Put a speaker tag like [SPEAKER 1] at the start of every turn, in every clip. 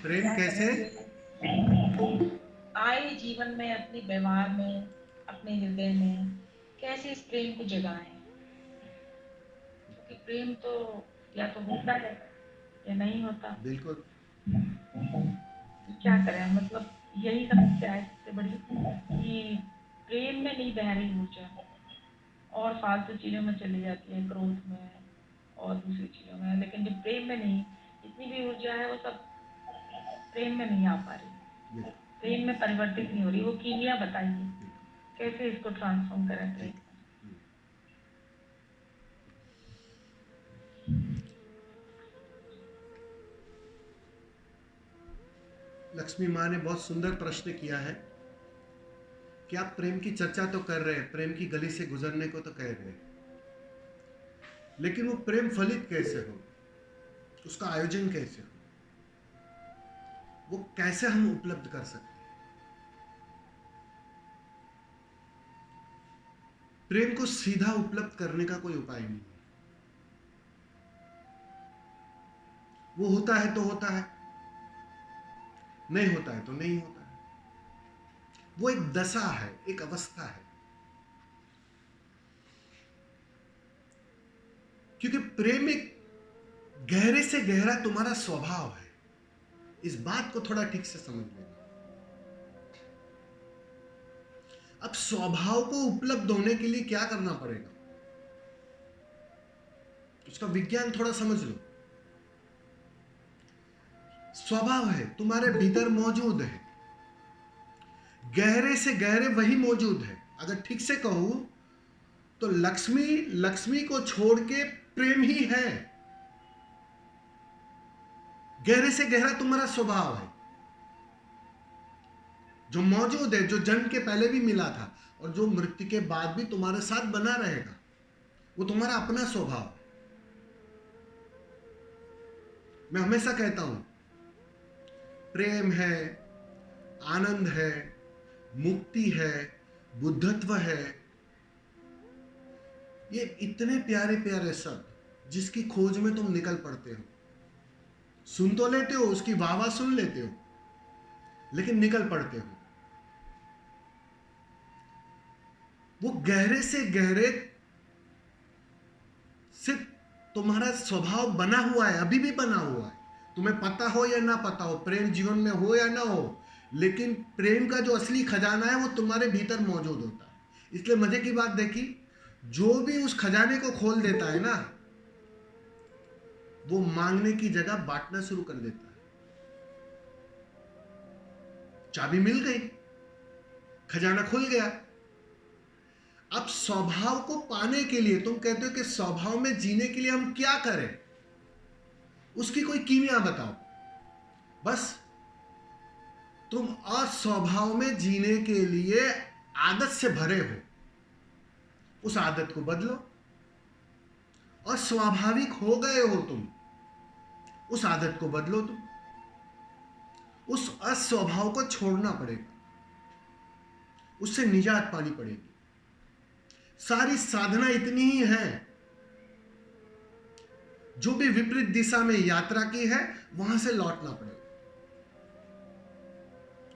[SPEAKER 1] प्रेम
[SPEAKER 2] क्या
[SPEAKER 1] कैसे?
[SPEAKER 2] करें, आए जीवन में, अपने व्यवहार में, अपने हृदय में कैसे इस प्रेम को जगाएं? क्योंकि प्रेम तो या तो होता है या नहीं होता।
[SPEAKER 1] बिल्कुल।
[SPEAKER 2] क्या करें, मतलब यही समस्या है सबसे बड़ी, कि प्रेम में नहीं बह रही ऊर्जा और फालतू चीजों में चली जाती है, क्रोध में और दूसरी चीजों में। लेकिन जब प्रेम में नहीं, जितनी भी ऊर्जा है वो सब प्रेम में नहीं आ पा रही,
[SPEAKER 1] बिल्कुल।
[SPEAKER 2] प्रेम में परिवर्तित नहीं हो रही। वो कीमिया बताइए,
[SPEAKER 1] बिल्कुल।
[SPEAKER 2] कैसे इसको ट्रांसफॉर्म करें प्रेम
[SPEAKER 1] ठीक
[SPEAKER 2] में?
[SPEAKER 1] है। लक्ष्मी माँ ने बहुत सुंदर प्रश्न किया है कि आप प्रेम की चर्चा तो कर रहे हैं, प्रेम की गली से गुजरने को तो कह रहे हैं, लेकिन वो प्रेम फलित कैसे हो, उसका आयोजन कैसे हो, वो कैसे हम उपलब्ध कर सकते हैं? प्रेम को सीधा उपलब्ध करने का कोई उपाय नहीं है। वो होता है तो होता है, नहीं होता है तो नहीं होता है। वो एक दशा है, एक अवस्था है। क्योंकि प्रेम एक गहरे से गहरा तुम्हारा स्वभाव है। इस बात को थोड़ा ठीक से समझ लेना। अब स्वभाव को उपलब्ध होने के लिए क्या करना पड़ेगा, उसका विज्ञान थोड़ा समझ लो। स्वभाव है, तुम्हारे भीतर मौजूद है, गहरे से गहरे वही मौजूद है। अगर ठीक से कहूं तो लक्ष्मी, लक्ष्मी को छोड़ के प्रेम ही है। गहरे से गहरा तुम्हारा स्वभाव है, जो मौजूद है, जो जन्म के पहले भी मिला था और जो मृत्यु के बाद भी तुम्हारे साथ बना रहेगा। वो तुम्हारा अपना स्वभाव है। मैं हमेशा कहता हूं, प्रेम है, आनंद है, मुक्ति है, बुद्धत्व है, ये इतने प्यारे प्यारे शब्द जिसकी खोज में तुम निकल पड़ते हो। सुन तो लेते हो, उसकी वाह वाह सुन लेते हो, लेकिन निकल पड़ते हो। वो गहरे से गहरे से तुम्हारा स्वभाव बना हुआ है, अभी भी बना हुआ है। तुम्हें पता हो या ना पता हो, प्रेम जीवन में हो या ना हो, लेकिन प्रेम का जो असली खजाना है वो तुम्हारे भीतर मौजूद होता है। इसलिए मजे की बात देखी, जो भी उस खजाने को खोल देता है ना, वो मांगने की जगह बांटना शुरू कर देता है। चाबी मिल गई, खजाना खुल गया। अब स्वभाव को पाने के लिए, तुम कहते हो कि स्वभाव में जीने के लिए हम क्या करें, उसकी कोई कीमिया बताओ। बस तुम अस्वभाव में जीने के लिए आदत से भरे हो, उस आदत को बदलो। अस्वाभाविक हो गए हो तुम, उस आदत को बदलो। तुम उस अस्वभाव को छोड़ना पड़ेगा, उससे निजात पानी पड़ेगी। सारी साधना इतनी ही है, जो भी विपरीत दिशा में यात्रा की है वहां से लौटना पड़ेगा।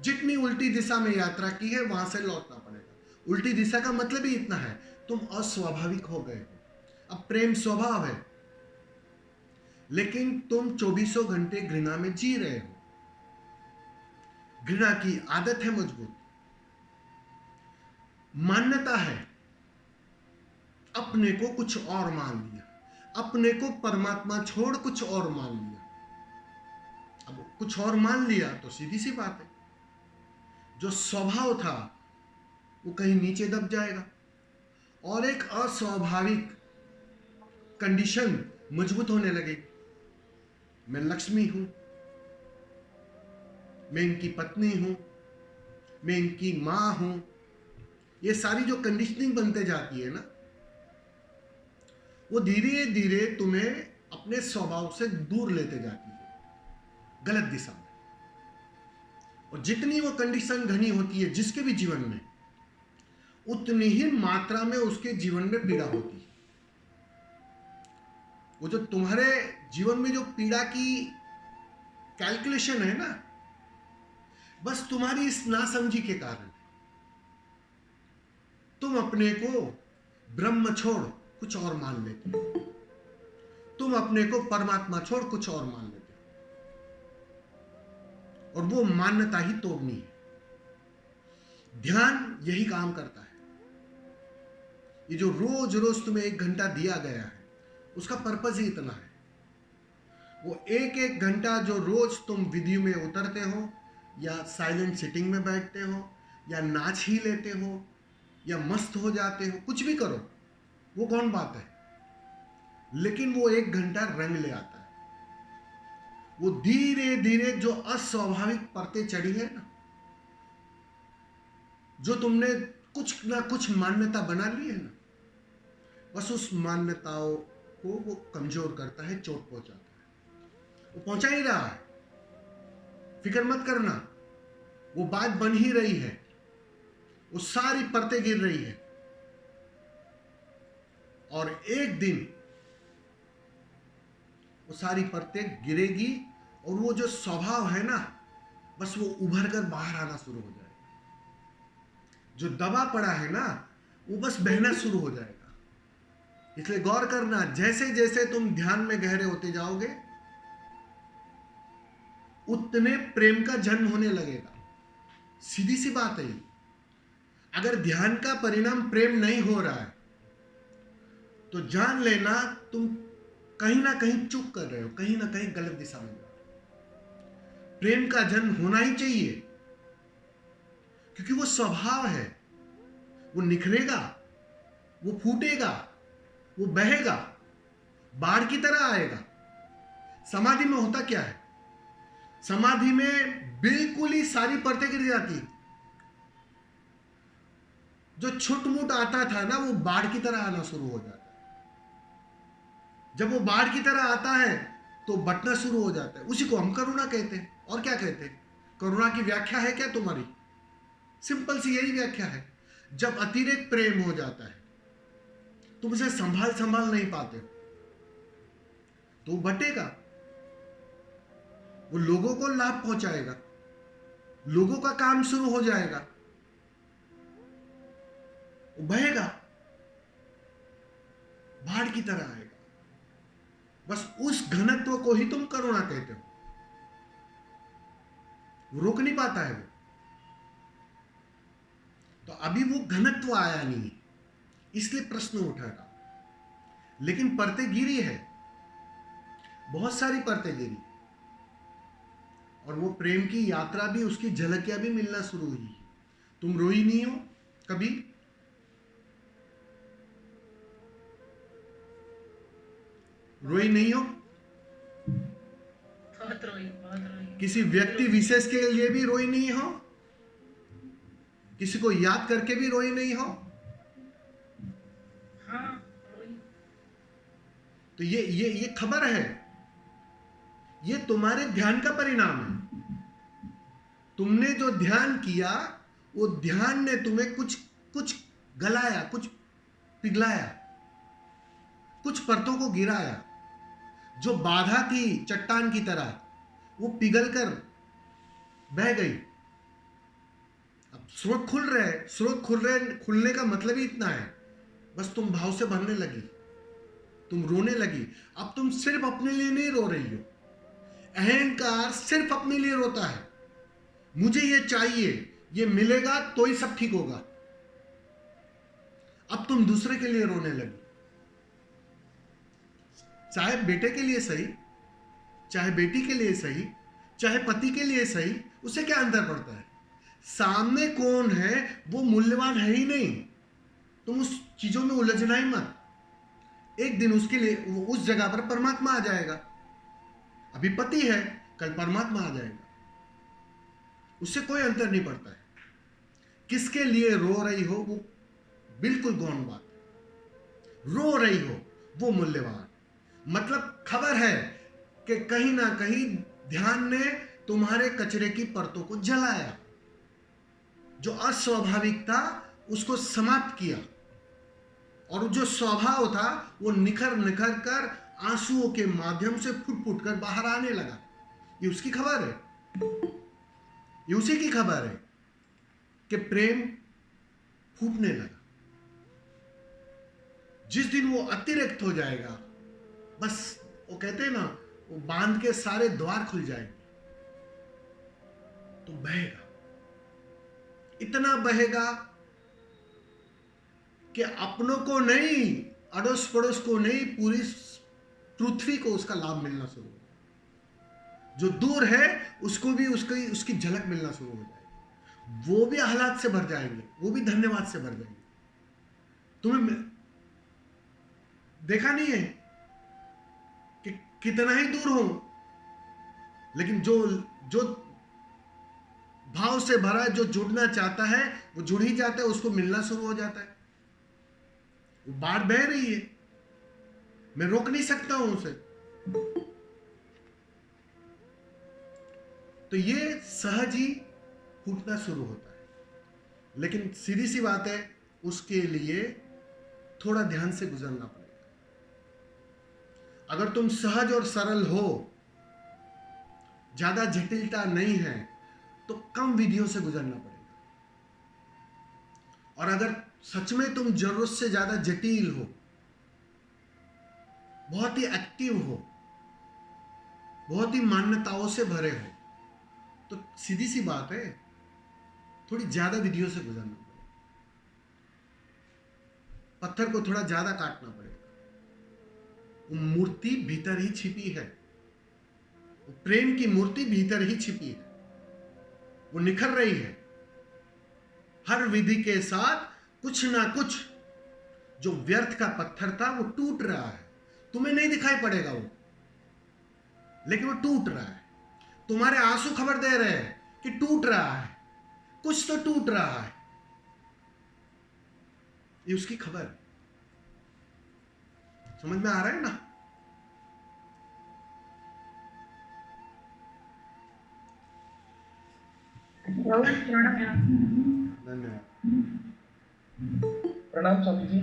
[SPEAKER 1] जितनी उल्टी दिशा में यात्रा की है वहां से लौटना पड़ेगा। उल्टी दिशा का मतलब ही इतना है, तुम अस्वाभाविक हो गए हो। अब प्रेम स्वभाव है, लेकिन तुम चौबीसों घंटे घृणा में जी रहे हो। घृणा की आदत है मजबूत, मान्यता है, अपने को कुछ और मान लिया, अपने को परमात्मा छोड़ कुछ और मान लिया। अब कुछ और मान लिया तो सीधी सी बात है, जो स्वभाव था वो कहीं नीचे दब जाएगा और एक अस्वाभाविक कंडीशन मजबूत होने लगेगी। मैं लक्ष्मी हूं, मैं इनकी पत्नी हूं, मैं इनकी मां हूं। ये सारी जो कंडीशनिंग बनते जाती है ना, वो धीरे धीरे तुम्हें अपने स्वभाव से दूर लेते जाती है, गलत दिशा में। और जितनी वो कंडीशन घनी होती है जिसके भी जीवन में, उतनी ही मात्रा में उसके जीवन में पीड़ा होती है। वो जो तुम्हारे जीवन में जो पीड़ा की कैलकुलेशन है ना, बस तुम्हारी इस नासमझी के कारण तुम अपने को ब्रह्म छोड़ कुछ और मान लेते हो, तुम अपने को परमात्मा छोड़ कुछ और मान लेते हो, और वो मान्यता ही तोड़नी है। ध्यान यही काम करता है। ये जो रोज रोज तुम्हें 1 घंटा दिया गया है, उसका पर्पज ही इतना है। वो एक घंटा जो रोज तुम विधि में उतरते हो, या साइलेंट सिटिंग में बैठते हो, या नाच ही लेते हो, या मस्त हो जाते हो, कुछ भी करो, वो कौन बात है, लेकिन वो 1 घंटा रंग ले आता है। वो धीरे धीरे जो अस्वाभाविक परतें चढ़ी है ना, जो तुमने कुछ ना कुछ मान्यता बना ली है ना, बस उस मान्यताओं को वो कमजोर करता है, चोट पहुंचाता है। वो पहुंचा ही रहा है, फिक्र मत करना, वो बात बन ही रही है, वो सारी परतें गिर रही है, और एक दिन वो सारी परतें गिरेगी, और वो जो स्वभाव है ना, बस वो उभर कर बाहर आना शुरू हो जाएगा। जो दबा पड़ा है ना, वो बस बहना शुरू हो जाएगा। इसलिए गौर करना, जैसे जैसे तुम ध्यान में गहरे होते जाओगे, उतने प्रेम का जन्म होने लगेगा। सीधी सी बात है। अगर ध्यान का परिणाम प्रेम नहीं हो रहा है, तो जान लेना तुम कहीं ना कहीं चूक कर रहे हो, कहीं ना कहीं गलत दिशा में जा रहे हो। प्रेम का जन्म होना ही चाहिए, क्योंकि वो स्वभाव है, वो निखरेगा, वो फूटेगा, वो बहेगा, बाढ़ की तरह आएगा। समाधि में होता क्या है, समाधि में बिल्कुल ही सारी परतें गिर जाती। जो छुटमुट आता था ना, वो बाढ़ की तरह आना शुरू हो जाता है। जब वो बाढ़ की तरह आता है तो बटना शुरू हो जाता है। उसी को हम करुणा कहते हैं। और क्या कहते हैं? करुणा की व्याख्या है क्या तुम्हारी? सिंपल सी यही व्याख्या है। जब अतिरेक प्रेम हो जाता है, तुम उसे संभाल नहीं पाते हो, तो वो बटेगा, वो लोगों को लाभ पहुंचाएगा, लोगों का काम शुरू हो जाएगा, वो बहेगा, बाढ़ की तरह आएगा। बस उस घनत्व को ही तुम करुणा कहते हो। वो रोक नहीं पाता है वो। तो अभी वो घनत्व आया नहीं, इसलिए प्रश्न उठा रहा। लेकिन परतें गिरी है, बहुत सारी परतें गिरी, और वो प्रेम की यात्रा भी, उसकी झलकियां भी मिलना शुरू हुई। तुम रोई नहीं हो कभी? रोई नहीं हो?
[SPEAKER 2] बहुत रोई, बहुत रोई।
[SPEAKER 1] किसी व्यक्ति विशेष के लिए भी रोई नहीं हो? किसी को याद करके भी रोई नहीं हो?
[SPEAKER 2] हाँ, रोई।
[SPEAKER 1] तो ये खबर है, ये तुम्हारे ध्यान का परिणाम है। तुमने जो ध्यान किया, वो ध्यान ने तुम्हें कुछ गलाया, कुछ पिघलाया, कुछ परतों को गिराया। जो बाधा थी चट्टान की तरह, वो पिघल कर बह गई। अब स्रोत खुल रहे हैं, खुलने का मतलब ही इतना है, बस तुम भाव से भरने लगी, तुम रोने लगी। अब तुम सिर्फ अपने लिए नहीं रो रही हो। अहंकार सिर्फ अपने लिए रोता है, मुझे ये चाहिए, ये मिलेगा तो ही सब ठीक होगा। अब तुम दूसरे के लिए रोने लगी, चाहे बेटे के लिए सही, चाहे बेटी के लिए सही, चाहे पति के लिए सही, उससे क्या अंतर पड़ता है? सामने कौन है वो मूल्यवान है ही नहीं। तुम उस चीजों में उलझना ही मत। एक दिन उसके लिए उस जगह पर परमात्मा आ जाएगा। अभी पति है, कल परमात्मा आ जाएगा, उससे कोई अंतर नहीं पड़ता है। किसके लिए रो रही हो वो बिल्कुल गौण बात है। रो रही हो वो मूल्यवान। मतलब खबर है कि कहीं ना कहीं ध्यान ने तुम्हारे कचरे की परतों को जलाया, जो अस्वाभाविक था उसको समाप्त किया, और जो स्वभाव था वो निखर कर आंसुओं के माध्यम से फुट फुट कर बाहर आने लगा। ये उसकी खबर है, ये उसी की खबर है कि प्रेम फूटने लगा। जिस दिन वो अतिरिक्त हो जाएगा, बस वो कहते हैं ना, वो बांध के सारे द्वार खुल जाएंगे, तो बहेगा, इतना बहेगा कि अपनों को नहीं, अड़ोस पड़ोस को नहीं, पूरी पृथ्वी को उसका लाभ मिलना शुरू हो। जो दूर है उसको भी उसकी झलक मिलना शुरू हो जाएगी। वो भी आह्लाद से भर जाएंगे, वो भी धन्यवाद से भर जाएंगे। तुम्हें देखा नहीं है कि कितना ही दूर हो, लेकिन जो भाव से भरा है, जो जुड़ना चाहता है वो जुड़ ही जाता है, उसको मिलना शुरू हो जाता है। वो बाढ़ बह रही है, मैं रोक नहीं सकता हूं उसे। तो ये सहज ही फूटना शुरू होता है। लेकिन सीधी सी बात है, उसके लिए थोड़ा ध्यान से गुजरना पड़ेगा। अगर तुम सहज और सरल हो, ज्यादा जटिलता नहीं है, तो कम विधियों से गुजरना पड़ेगा। और अगर सच में तुम जरूरत से ज्यादा जटिल हो, बहुत ही एक्टिव हो, बहुत ही मान्यताओं से भरे हो, तो सीधी सी बात है, थोड़ी ज्यादा विधियों से गुजरना पड़ेगा। पत्थर को थोड़ा ज्यादा काटना पड़ेगा। वो मूर्ति भीतर ही छिपी है, वो प्रेम की मूर्ति भीतर ही छिपी है, वो निखर रही है। हर विधि के साथ कुछ ना कुछ जो व्यर्थ का पत्थर था वो टूट रहा है। तुम्हें नहीं दिखाई पड़ेगा वो, लेकिन वो टूट रहा है। तुम्हारे आंसू खबर दे रहे हैं कि टूट रहा है, कुछ तो टूट रहा है। ये उसकी खबर है। समझ में आ रहा है ना? धन्यवाद।
[SPEAKER 3] प्रणाम स्वामी जी।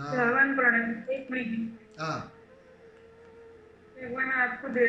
[SPEAKER 2] श्रवण प्रणाम। एक मिनट।
[SPEAKER 1] हाँ,
[SPEAKER 2] भगवान आपको दे